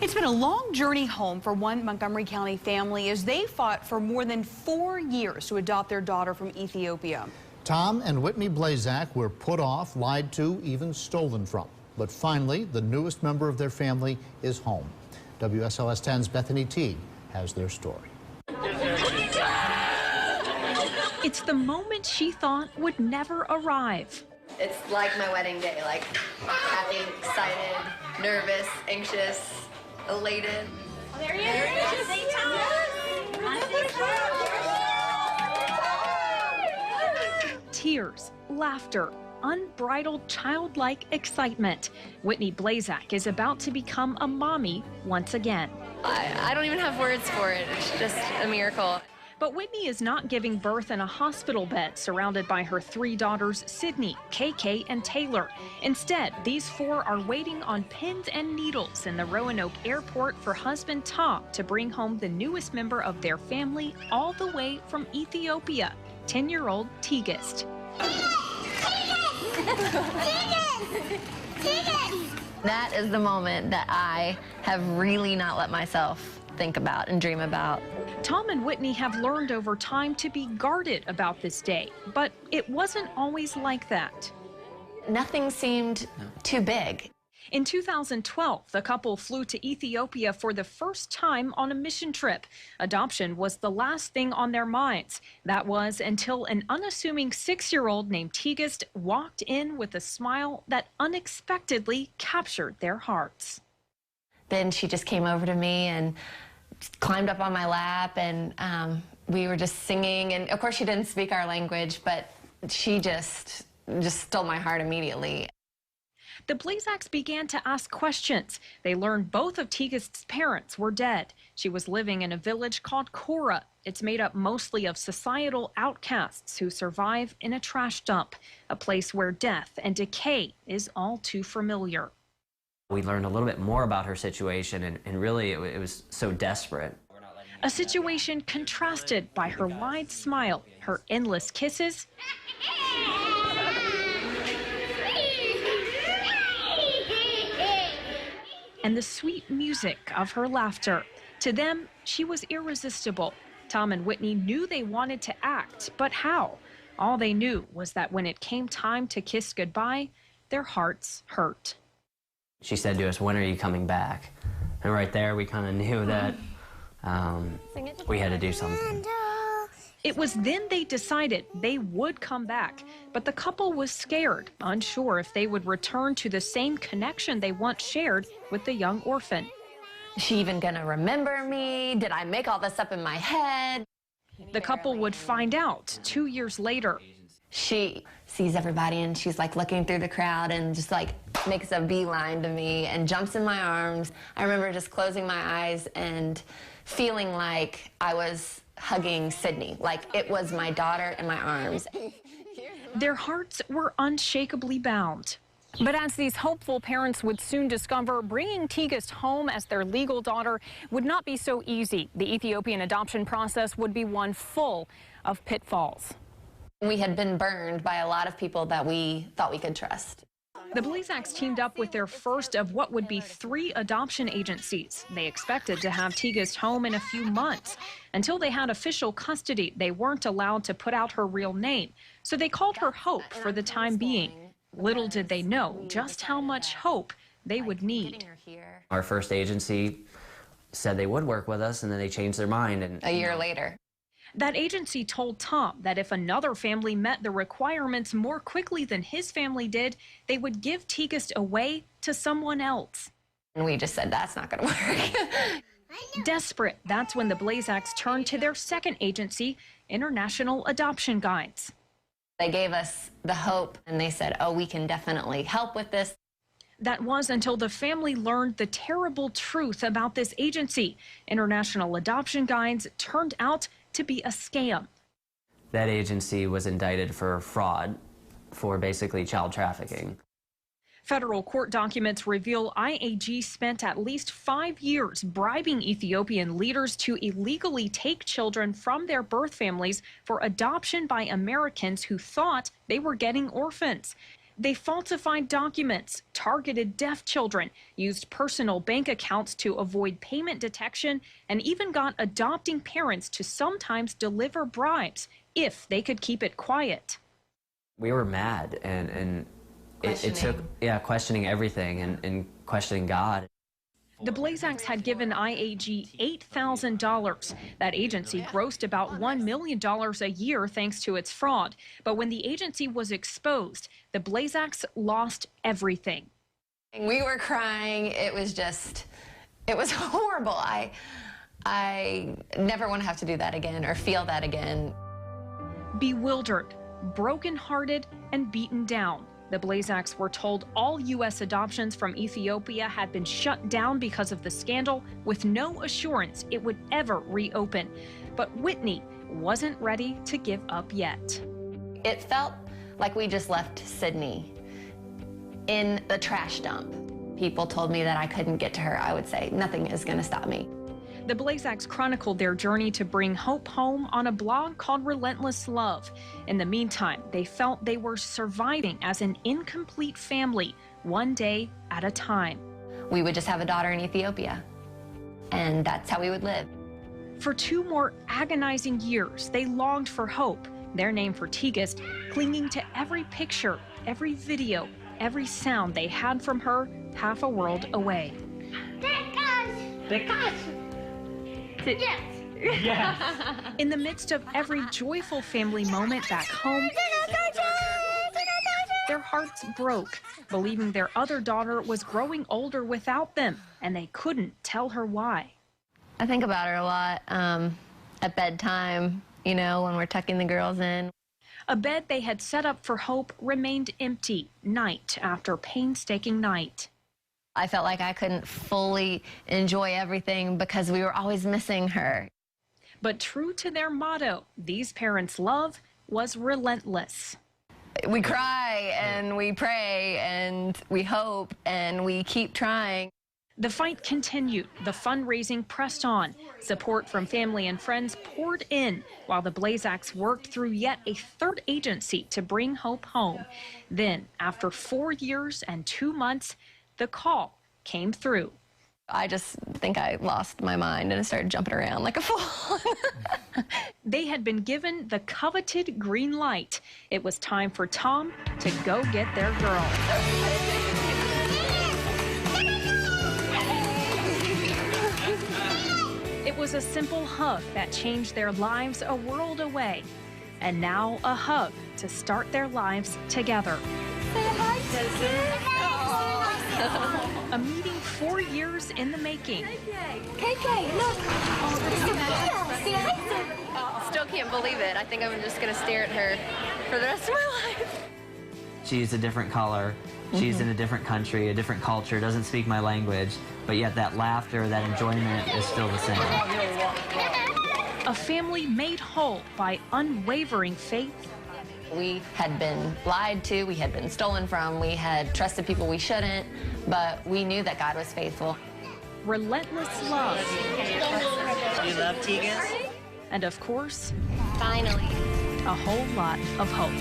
It's been a long journey home for one Montgomery County family as they fought for more than 4 years to adopt their daughter from Ethiopia. Tom and Whitney Blazak were put off, lied to, even stolen from. But finally, the newest member of their family is home. WSLS 10's Bethany Teague has their story. It's the moment she thought would never arrive. It's like my wedding day, like happy, excited, nervous, anxious, elated. Oh, there he is. Say Tom. Tears, laughter, unbridled childlike excitement. Whitney Blazak is about to become a mommy once again. I don't even have words for it. It's just a miracle. But Whitney is not giving birth in a hospital bed surrounded by her 3 daughters, Sydney, KK, and Taylor. Instead, these 4 are waiting on pins and needles in the Roanoke airport for husband Tom to bring home the newest member of their family all the way from Ethiopia, 10-year-old Tigist. That is the moment that I have really not let myself think about and dream about. Tom and Whitney have learned over time to be guarded about this day, but it wasn't always like that. Nothing seemed too big. In 2012, the couple flew to Ethiopia for the first time on a mission trip. Adoption was the last thing on their minds. That was until an unassuming 6-year-old named Tigist walked in with a smile that unexpectedly captured their hearts. Then she just came over to me and climbed up on my lap, and we were just singing. And of course, she didn't speak our language, but she just stole my heart immediately. The Blazaks began to ask questions. They learned both of Tigist's parents were dead. She was living in a village called Cora. It's made up mostly of societal outcasts who survive in a trash dump, a place where death and decay is all too familiar. We learned a little bit more about her situation, and really it was so desperate. A situation contrasted by her wide smile, her endless kisses, and the sweet music of her laughter. To them, she was irresistible. Tom and Whitney knew they wanted to act, but how? All they knew was that when it came time to kiss goodbye, their hearts hurt. She said to us, "When are you coming back?" And right there, we kind of knew that we had to do something. It was then they decided they would come back, but the couple was scared, unsure if they would return to the same connection they once shared with the young orphan. Is she even gonna remember me? Did I make all this up in my head? The couple would find out 2 years later. She sees everybody and she's like looking through the crowd and just like makes a beeline to me and jumps in my arms. I remember just closing my eyes and feeling like I was hugging Sydney, like it was my daughter in my arms. Their hearts were unshakably bound. But as these hopeful parents would soon discover, bringing Tigist home as their legal daughter would not be so easy. The Ethiopian adoption process would be one full of pitfalls. We had been burned by a lot of people that we thought we could trust. The Blazaks teamed up with their first of what would be 3 adoption agencies. They expected to have Tigist home in a few months. Until they had official custody, they weren't allowed to put out her real name. So they called her Hope for the time being. Little did they know just how much hope they would need. Our first agency said they would work with us, and then they changed their mind. And a year later. That agency told Tom that if another family met the requirements more quickly than his family did, they would give Tigist away to someone else. And we just said, that's not going to work. Desperate, that's when the Blazaks turned to their second agency, International Adoption Guides. They gave us the hope, and they said, oh, we can definitely help with this. That was until the family learned the terrible truth about this agency. International Adoption Guides turned out to be a scam. That agency was indicted for fraud, for basically child trafficking. Federal court documents reveal IAG spent at least 5 years bribing Ethiopian leaders to illegally take children from their birth families for adoption by Americans who thought they were getting orphans. They falsified documents, targeted deaf children, used personal bank accounts to avoid payment detection, and even got adopting parents to sometimes deliver bribes if they could keep it quiet. We were mad, and it took, questioning everything and questioning God. The Blazaks had given IAG $8,000. That agency grossed about $1 million a year thanks to its fraud. But when the agency was exposed, the Blazaks lost everything. We were crying. It was horrible. I never want to have to do that again or feel that again. Bewildered, brokenhearted, and beaten down, the Blazaks were told all U.S. adoptions from Ethiopia had been shut down because of the scandal, with no assurance it would ever reopen. But Whitney wasn't ready to give up yet. It felt like we just left Sydney in the trash dump. People told me that I couldn't get to her. I would say, nothing is going to stop me. The Blazaks chronicled their journey to bring hope home on a blog called Relentless Love. In the meantime, they felt they were surviving as an incomplete family, one day at a time. We would just have a daughter in Ethiopia, and that's how we would live. For 2 more agonizing years, they longed for hope, their name for Tigist, clinging to every picture, every video, every sound they had from her half a world away. Yes. Yes. In the midst of every joyful family moment back home, their hearts broke, believing their other daughter was growing older without them, and they couldn't tell her why. I think about her a lot at bedtime, you know, when we're tucking the girls in. A bed they had set up for Hope remained empty night after painstaking night. I felt like I couldn't fully enjoy everything because we were always missing her. But true to their motto, these parents' love was relentless. We cry and we pray and we hope and we keep trying. The fight continued. The fundraising pressed on. Support from family and friends poured in while the Blazaks worked through yet a 3rd agency to bring Hope home. Then, after 4 years and 2 months, the call came through. I just think I lost my mind and I started jumping around like a fool. They had been given the coveted green light. It was time for Tom to go get their girl. It was a simple hug that changed their lives a world away. And now a hug to start their lives together. A meeting 4 years in the making. KK, look. Still can't believe it. I think I'm just going to stare at her for the rest of my life. She's a different color. She's in a different country, a different culture, doesn't speak my language, but yet that laughter, that enjoyment is still the same. A family made whole by unwavering faith. We had been lied to, we had been stolen from, we had trusted people we shouldn't, but we knew that God was faithful. Relentless love. You love Tigist? And of course, Finally. a whole lot of hope.